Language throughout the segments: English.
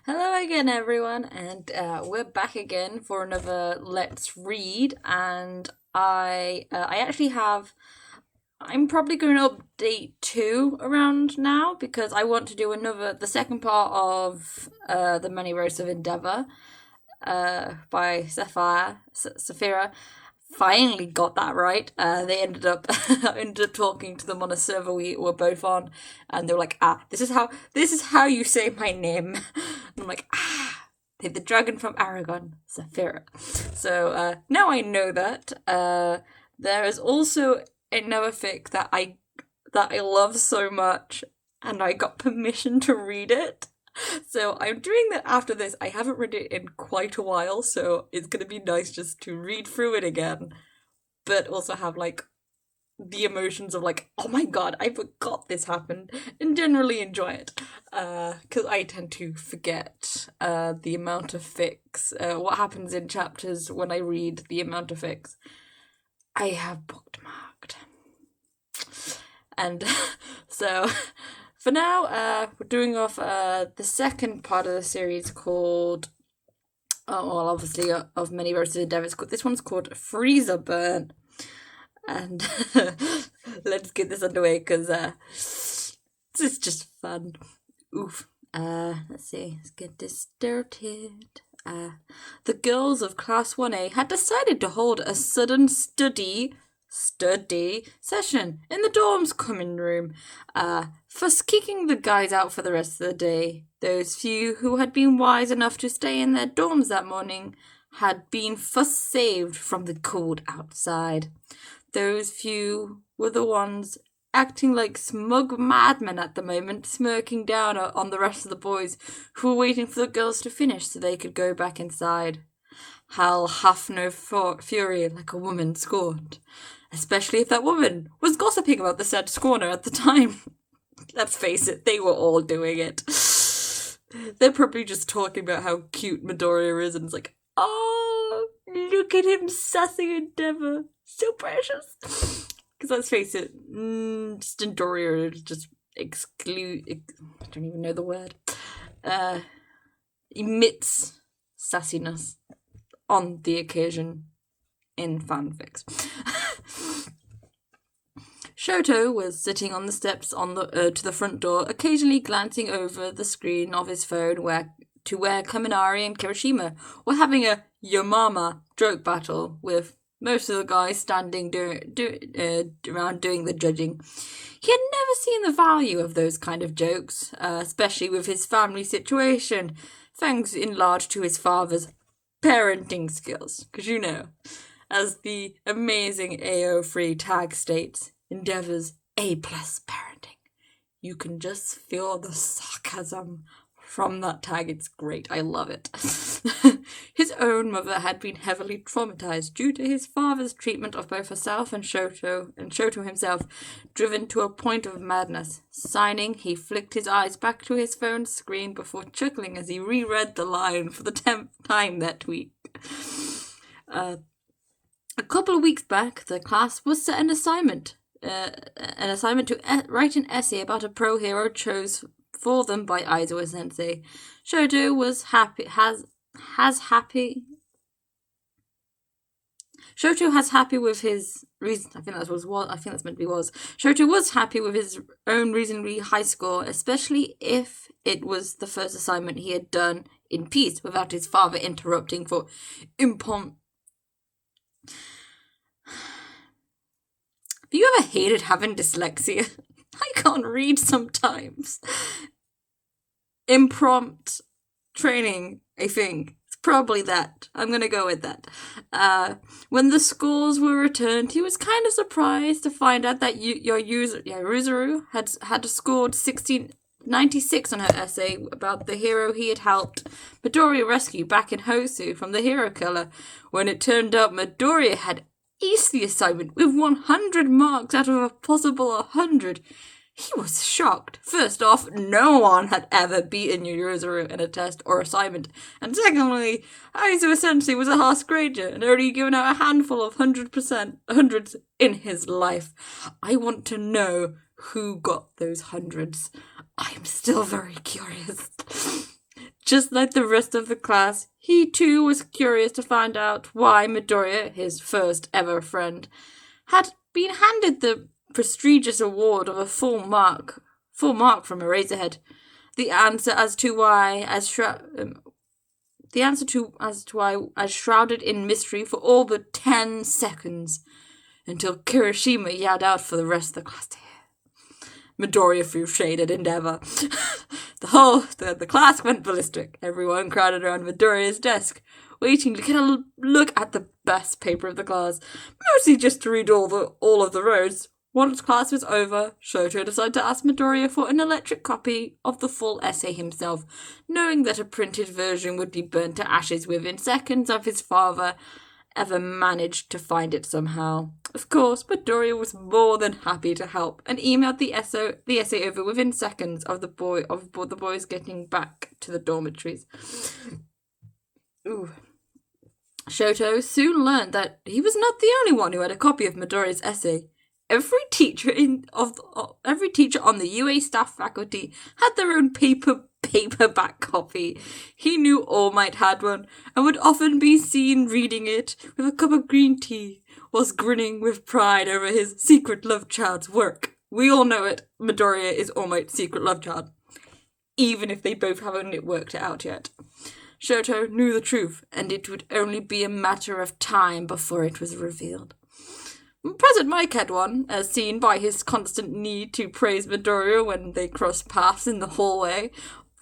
Hello again, everyone, and we're back again for another Let's Read. And I actually have. I'm probably going to update two around now because I want to do the second part of the Many Roads of Endeavour, by Sapphira. Finally got that right. They ended up I ended up talking to them on a server we were both on, and they were like, this is how you say my name. And I'm like, they're the dragon from Aragon, Sapphira. So now I know that. There is also another fic that I love so much, and I got permission to read it. So I'm doing that after this. I haven't read it in quite a while, so it's gonna be nice just to read through it again, but also have like the emotions of like, oh my god, I forgot this happened, and generally enjoy it. Because I tend to forget the amount of fics, what happens in chapters when I read the amount of fics I have bookmarked. And so for now, we're doing off the second part of the series called, well, obviously, of Many Roads to Endeavour. This one's called Freezer Burn. And let's get this underway because this is just fun. Oof. Let's see. Let's get this started. The girls of Class 1A had decided to hold a sudden study session in the dorm's common room, first kicking the guys out for the rest of the day. Those few who had been wise enough to stay in their dorms that morning had been first saved from the cold outside. Those few were the ones acting like smug madmen at the moment, smirking down on the rest of the boys who were waiting for the girls to finish so they could go back inside. Hal hath no fury like a woman scorned, especially if that woman was gossiping about the said scorner at the time. Let's face it, they were all doing it. They're probably just talking about how cute Midoriya is, and it's like, oh, look at him sassy Endeavour. So precious. Because let's face it, just Midoriya is just I don't even know the word. Emits sassiness on the occasion in fanfics. Shoto was sitting on the steps to the front door, occasionally glancing over the screen of his phone where Kaminari and Kirishima were having a Yo Mama joke battle, with most of the guys standing around doing the judging. He had never seen the value of those kind of jokes, especially with his family situation, thanks in large to his father's parenting skills. Because as the amazing AO3 tag states, Endeavour's A+ parenting. You can just feel the sarcasm from that tag. It's great. I love it. His own mother had been heavily traumatized due to his father's treatment of both herself and Shoto himself, driven to a point of madness. Signing, he flicked his eyes back to his phone screen before chuckling as he reread the line for the 10th time that week. A couple of weeks back, the class was set an assignment to write an essay about a pro hero chose for them by Aizawa Sensei. Shoto was happy. Shoto has happy with his reason. I think that's meant to be was. Shoto was happy with his own reasonably high score, especially if it was the first assignment he had done in peace without his father interrupting for Have you ever hated having dyslexia? I can't read sometimes. Impromptu training, I think. It's probably that. I'm going to go with that. When the scores were returned, he was kind of surprised to find out that Yuzuru had scored 1696 on her essay about the hero he had helped Midoriya rescue back in Hosu from the hero killer, when it turned out Midoriya had aced the assignment with 100 marks out of a possible 100. He was shocked. First off, no one had ever beaten Yuzuru in a test or assignment. And secondly, Aizawa Sensei was a harsh grader and already given out a handful of hundreds in his life. I want to know who got those hundreds. I'm still very curious. Just like the rest of the class, he too was curious to find out why Midoriya, his first ever friend, had been handed the prestigious award of a full mark from Eraserhead. The answer as to why, as shrouded in mystery for all but 10 seconds, until Kirishima yelled out for the rest of the class to hear. Midoriya threw shade at Endeavor. The class went ballistic. Everyone crowded around Midoriya's desk, waiting to get a look at the best paper of the class, mostly just to read all of the rows. Once class was over, Shoto decided to ask Midoriya for an electric copy of the full essay himself, knowing that a printed version would be burnt to ashes within seconds of his father ever managed to find it somehow. Of course, Midoriya was more than happy to help and emailed the essay over within seconds of the boys getting back to the dormitories. Ooh. Shoto soon learned that he was not the only one who had a copy of Midoriya's essay. Every teacher on the UA staff faculty had their own paperback copy. He knew All Might had one, and would often be seen reading it with a cup of green tea, whilst grinning with pride over his secret love child's work. We all know it. Midoriya is All Might's secret love child, even if they both haven't worked it out yet. Shoto knew the truth, and it would only be a matter of time before it was revealed. Present Mike had one, as seen by his constant need to praise Midoriya when they crossed paths in the hallway.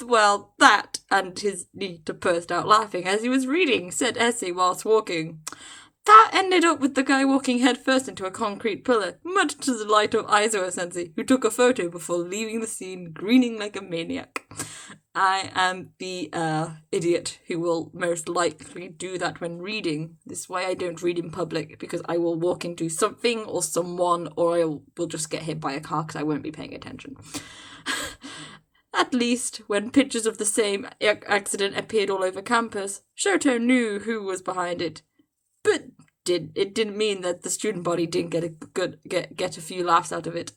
Well, that, and his need to burst out laughing as he was reading said essay whilst walking. That ended up with the guy walking headfirst into a concrete pillar, much to the delight of Aizawa-sensei, who took a photo before leaving the scene, grinning like a maniac. I am the idiot who will most likely do that when reading. This is why I don't read in public, because I will walk into something or someone, or I will just get hit by a car because I won't be paying attention. At least, when pictures of the same accident appeared all over campus, Shoto knew who was behind it. But it didn't mean that the student body didn't get a few laughs out of it.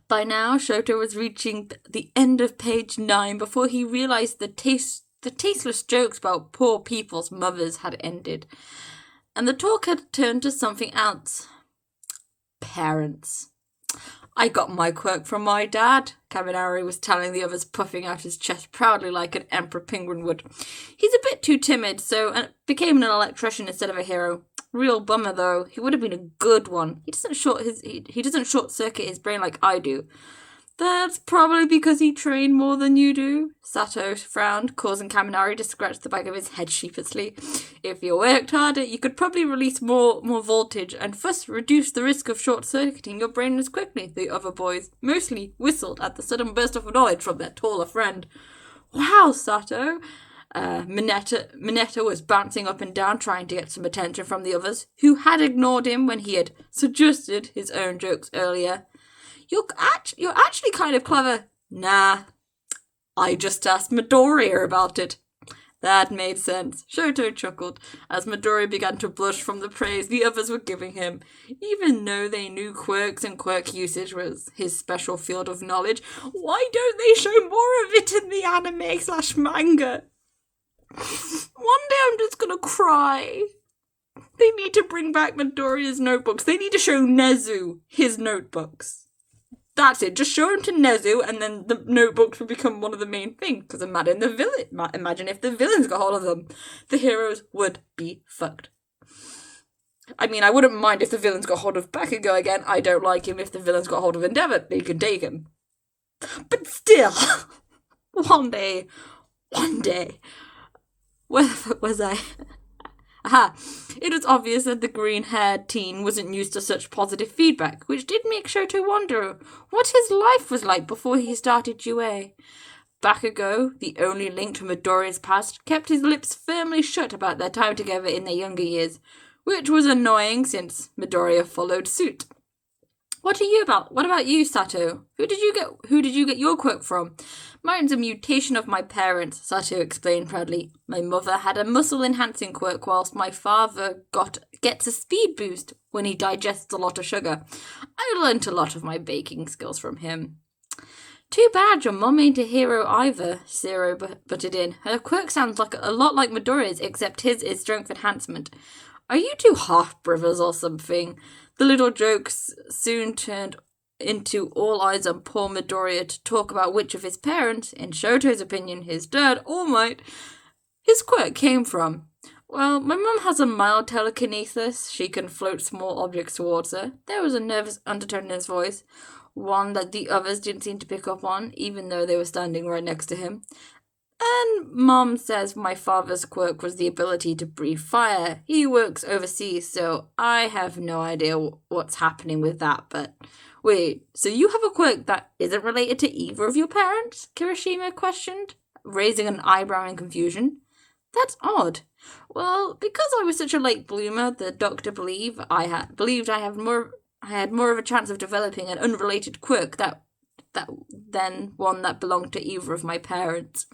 By now, Shoto was reaching the end of page 9 before he realised the tasteless jokes about poor people's mothers had ended, and the talk had turned to something else. Parents. I got my quirk from my dad, Kaminari was telling the others, puffing out his chest proudly like an emperor penguin would. He's a bit too timid, so became an electrician instead of a hero. Real bummer though. He would have been a good one. He doesn't short circuit his brain like I do. That's probably because he trained more than you do. Sato frowned, causing Kaminari to scratch the back of his head sheepishly. If you worked harder, you could probably release more voltage and thus reduce the risk of short-circuiting your brain as quickly. The other boys mostly whistled at the sudden burst of knowledge from their taller friend. Wow, Sato! Mineta was bouncing up and down trying to get some attention from the others, who had ignored him when he had suggested his own jokes earlier. You're actually kind of clever. Nah, I just asked Midoriya about it. That made sense. Shoto chuckled as Midoriya began to blush from the praise the others were giving him. Even though they knew quirks and quirk usage was his special field of knowledge, why don't they show more of it in the anime/manga? One day I'm just gonna cry. They need to bring back Midoriya's notebooks. They need to show Nezu his notebooks. That's it. Just show him to Nezu, and then the notebooks will become one of the main things. Because imagine if the villains got hold of them. The heroes would be fucked. I mean, I wouldn't mind if the villains got hold of Bakugo again. I don't like him. If the villains got hold of Endeavor, they could take him. But still, one day. Where was I? Aha! It was obvious that the green-haired teen wasn't used to such positive feedback, which did make Shoto wonder what his life was like before he started UA. Bakugo, the only link to Midoriya's past, kept his lips firmly shut about their time together in their younger years, which was annoying since Midoriya followed suit. What about you, Sato? Who did you get your quirk from? Mine's a mutation of my parents, Sato explained proudly. My mother had a muscle-enhancing quirk, whilst my father gets a speed boost when he digests a lot of sugar. I learnt a lot of my baking skills from him. Too bad your mum ain't a hero either, Zero butted in. Her quirk sounds like a lot like Midoriya's, except his is strength enhancement. Are you two half-brothers or something? The little jokes soon turned into all eyes on poor Midoriya to talk about which of his parents, in Shoto's opinion, his dad, All Might, his quirk came from. Well, my mum has a mild telekinesis. She can float small objects towards her. There was a nervous undertone in his voice, one that the others didn't seem to pick up on, even though they were standing right next to him. And Mom says my father's quirk was the ability to breathe fire. He works overseas, so I have no idea what's happening with that, but... Wait, so you have a quirk that isn't related to either of your parents? Kirishima questioned, raising an eyebrow in confusion. That's odd. Well, because I was such a late bloomer, the doctor believed I had more of a chance of developing an unrelated quirk than one that belonged to either of my parents.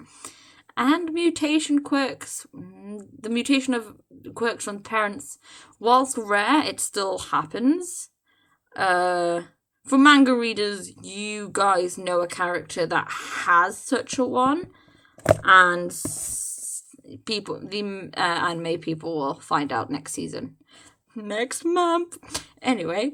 And mutation quirks, the mutation of quirks from parents, whilst rare, it still happens. For manga readers, you guys know a character that has such a one, and anime people will find out next season. Next month. Anyway,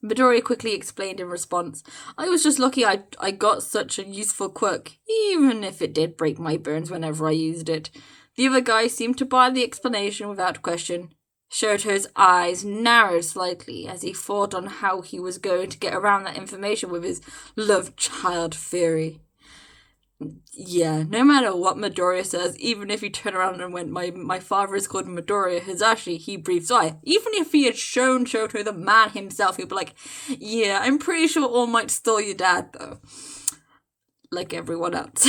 Midoriya quickly explained in response, I was just lucky I got such a useful quirk, even if it did break my bones whenever I used it. The other guy seemed to buy the explanation without question. Shoto's eyes narrowed slightly as he thought on how he was going to get around that information with his love child theory. Yeah, no matter what Midoriya says, even if he turned around and went, my father is called Midoriya Hizashi, he breathes fire. Even if he had shown Shoto the man himself, he'd be like, yeah, I'm pretty sure All Might stole your dad, though. Like everyone else.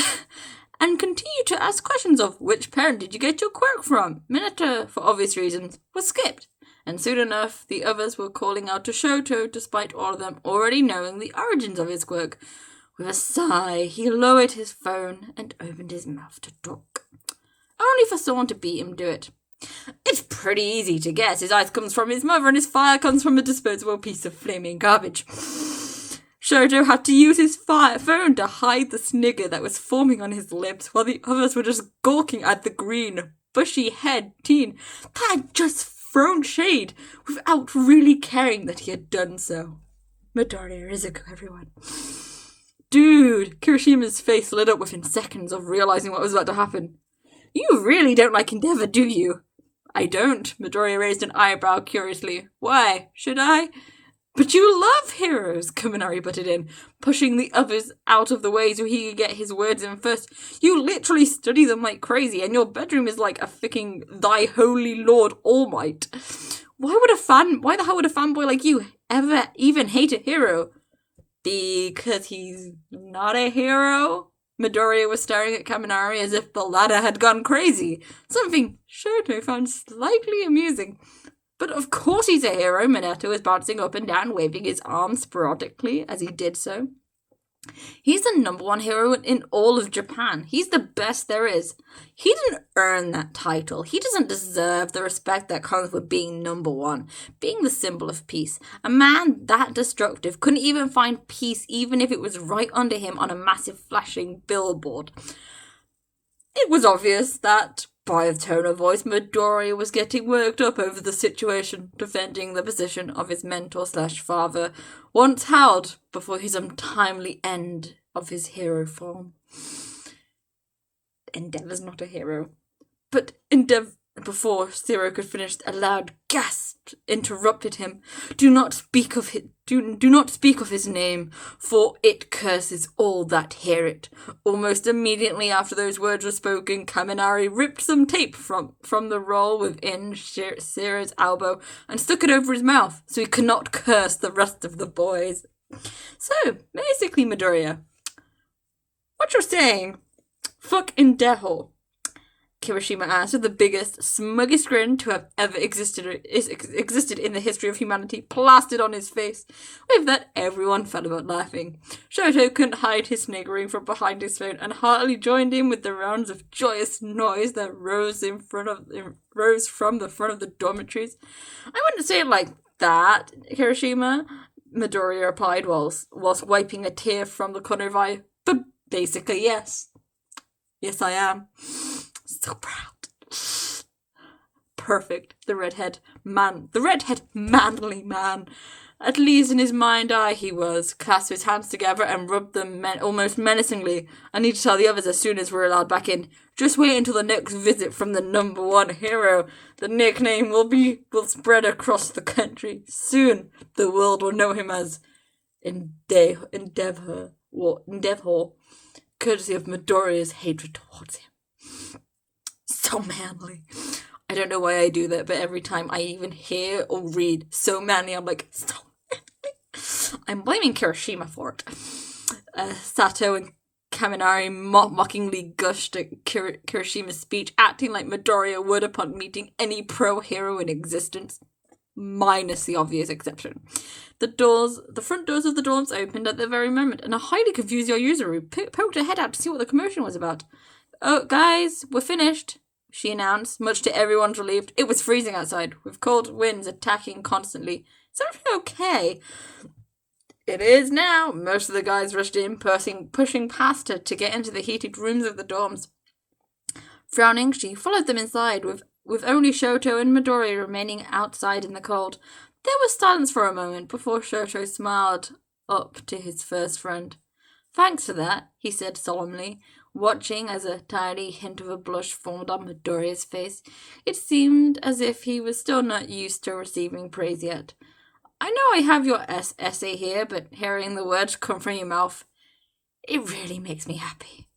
And continue to ask questions of which parent did you get your quirk from? Minato, for obvious reasons, was skipped. And soon enough, the others were calling out to Shoto, despite all of them already knowing the origins of his quirk. With a sigh, he lowered his phone and opened his mouth to talk. Only for someone to beat him do it. It's pretty easy to guess. His ice comes from his mother and his fire comes from a disposable piece of flaming garbage. Shoto had to use his phone to hide the snigger that was forming on his lips while the others were just gawking at the green, bushy-head teen that had just thrown shade without really caring that he had done so. Midoriya Izuku, everyone. Dude, Kirishima's face lit up within seconds of realizing what was about to happen. You really don't like Endeavor, do you? I don't, Midoriya raised an eyebrow curiously. Why, should I? But you love heroes, Kaminari butted in, pushing the others out of the way so he could get his words in first. You literally study them like crazy, and your bedroom is like a freaking thy holy lord All Might. Why the hell would a fanboy like you ever even hate a hero? Because he's not a hero? Midoriya was staring at Kaminari as if the latter had gone crazy, something Shoto found slightly amusing. But of course he's a hero, Minato was bouncing up and down, waving his arms sporadically as he did so. He's the #1 hero in all of Japan. He's the best there is. He didn't earn that title. He doesn't deserve the respect that comes with being #1, being the symbol of peace. A man that destructive couldn't even find peace even if it was right under him on a massive flashing billboard. It was obvious that, by the tone of voice, Midoriya was getting worked up over the situation, defending the position of his mentor/father, once held before his untimely end of his hero form. Endeavor's not a hero. But before Zero could finish, a loud gasp interrupted him. Do not speak of his name, for it curses all that hear it. Almost immediately after those words were spoken, Kaminari ripped some tape from the roll within Zero's elbow and stuck it over his mouth, so he could not curse the rest of the boys. So, basically, Midoriya, what you're saying, fuck Endeavor, Kirishima asked with the biggest, smuggest grin to have ever existed in the history of humanity plastered on his face. With that, everyone fell about laughing. Shoto couldn't hide his sniggering from behind his phone and heartily joined in with the rounds of joyous noise that rose from the front of the dormitories. I wouldn't say it like that, Kirishima. Midoriya replied whilst wiping a tear from the corner of eye. But basically, yes. Yes, I am. So proud. Perfect. The redhead manly man. At least in his mind eye he was. Clasped his hands together and rubbed them almost menacingly. I need to tell the others as soon as we're allowed back in. Just wait until the next visit from the #1 hero. The nickname will spread across the country. Soon the world will know him as Endeavor, courtesy of Midoriya's hatred towards him. So manly. I don't know why I do that, but every time I even hear or read so manly, I'm like, so manly. I'm blaming Kirishima for it. Sato and Kaminari mockingly gushed at Kirishima's speech, acting like Midoriya would upon meeting any pro-hero in existence, minus the obvious exception. The front doors of the dorms opened at the very moment, and a highly confused Yuzuru poked her head out to see what the commotion was about. Oh, guys, we're finished, she announced, much to everyone's relief. It was freezing outside, with cold winds attacking constantly. Is everything okay? It is now. Most of the guys rushed in, pushing past her to get into the heated rooms of the dorms. Frowning, she followed them inside, with only Shoto and Midoriya remaining outside in the cold. There was silence for a moment before Shoto smiled up to his first friend. Thanks for that, he said solemnly, watching as a tiny hint of a blush formed on Midoriya's face. It seemed as if he was still not used to receiving praise yet. I know I have your essay here, but hearing the words come from your mouth, it really makes me happy.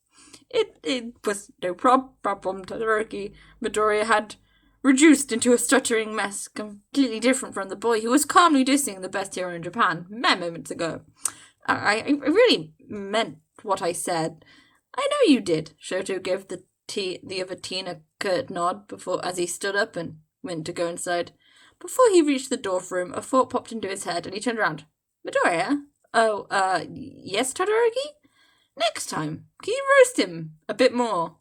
It was no problem, Todoroki. Midoriya had reduced into a stuttering mess, completely different from the boy who was calmly dissing the best hero in Japan mere moments ago. I really meant what I said. I know you did. Shoto gave the other teen a curt nod as he stood up and went to go inside. Before he reached the door room, a thought popped into his head and he turned around. Midoriya? Oh, yes, Todoroki? Next time, can you roast him a bit more?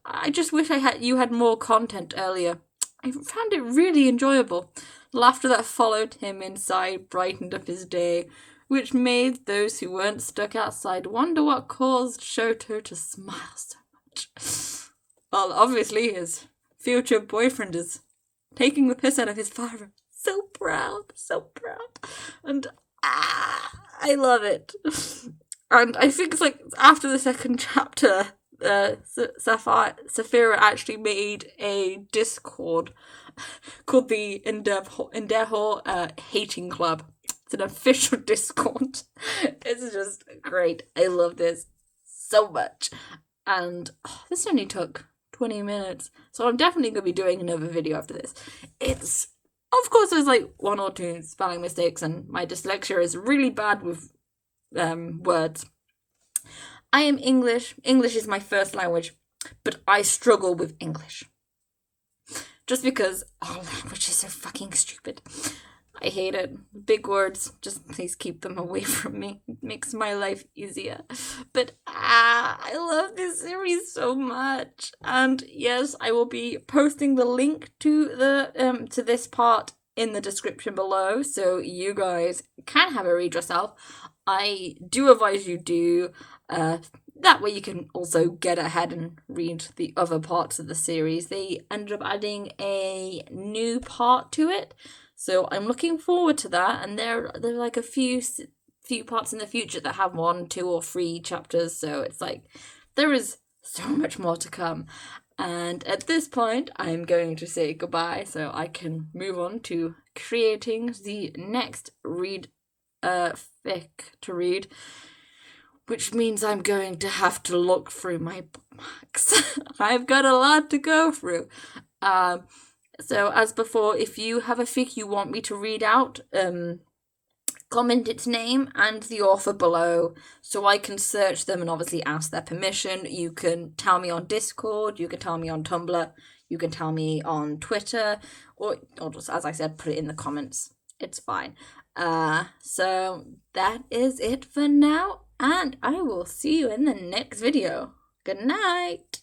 I just wish you had more content earlier. I found it really enjoyable. The laughter that followed him inside brightened up his day, which made those who weren't stuck outside wonder what caused Shoto to smile so much. Well, obviously his future boyfriend is taking the piss out of his father. So proud. And I love it. And I think it's like after the second chapter, Saphira actually made a Discord called the Endeavor Hating Club. It's an official Discord. It's just great. I love this so much. And this only took 20 minutes. So I'm definitely going to be doing another video after this. Of course, there's like 1 or 2 spelling mistakes, and my dyslexia is really bad with words. I am English. English is my first language, but I struggle with English. Just because our language is so fucking stupid. I hate it. Big words, just please keep them away from me. It makes my life easier. But I love this series so much. And yes, I will be posting the link to to this part in the description below, so you guys can have a read yourself. I do advise you do. That way you can also get ahead and read the other parts of the series. They ended up adding a new part to it, so I'm looking forward to that. And there are like a few parts in the future that have 1, 2, or 3 chapters. So it's like there is so much more to come. And at this point, I'm going to say goodbye so I can move on to creating the next fic to read, which means I'm going to have to look through my bookmarks. I've got a lot to go through. So as before, if you have a fic you want me to read out, comment its name and the author below so I can search them and obviously ask their permission. You can tell me on Discord, you can tell me on Tumblr, you can tell me on Twitter, or just, as I said, put it in the comments. It's fine. So that is it for now, and I will see you in the next video. Good night.